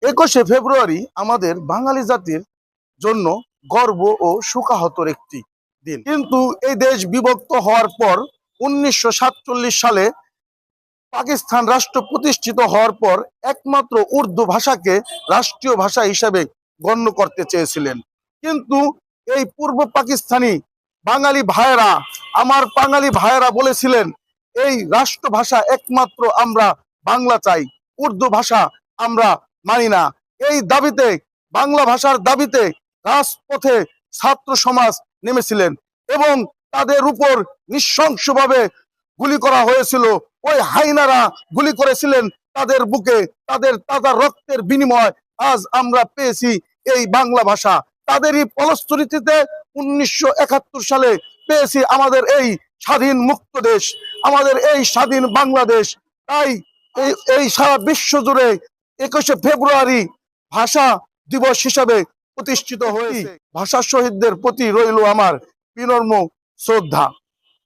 21শে ফেব্রুয়ারি আমাদের বাঙালি জাতির জন্য গর্ব ও শোকাহতর একটি দিন। কিন্তু এই দেশ বিভক্ত হওয়ার পর 1947 সালে পাকিস্তান রাষ্ট্র প্রতিষ্ঠিত হওয়ার পর একমাত্র উর্দু ভাষাকে রাষ্ট্রীয় ভাষা হিসেবে গণ্য করতে চেয়েছিলেন। কিন্তু এই পূর্ব পাকিস্তানি বাঙালি ভাইয়েরা বলেছিলেন এই রাষ্ট্রভাষা একমাত্র আমরা বাংলা চাই, উর্দু ভাষা আমরা মানি না। এই দাবিতে, বাংলা ভাষার দাবিতে রাজপথে ছাত্র সমাজ নেমেছিলেন এবং তাদের উপর নৃশংসভাবে গুলি করা হয়েছিল। ওই হাইনারা গুলি করেছিলেন তাদের বুকে, তাদের তাজা রক্তের বিনিময় আজ আমরা পেয়েছি এই বাংলা ভাষা। তাদেরই ফলশ্রুতিতে 1971 সালে পেয়েছি আমাদের এই স্বাধীন মুক্ত দেশ, আমাদের এই স্বাধীন বাংলাদেশ। তাই এই সারা বিশ্ব জুড়ে 21শে ফেব্রুয়ারি ভাষা দিবস হিসাবে প্রতিষ্ঠিত হয়েছে। ভাষা শহীদদের প্রতি রইল আমার বিনম্র শ্রদ্ধা।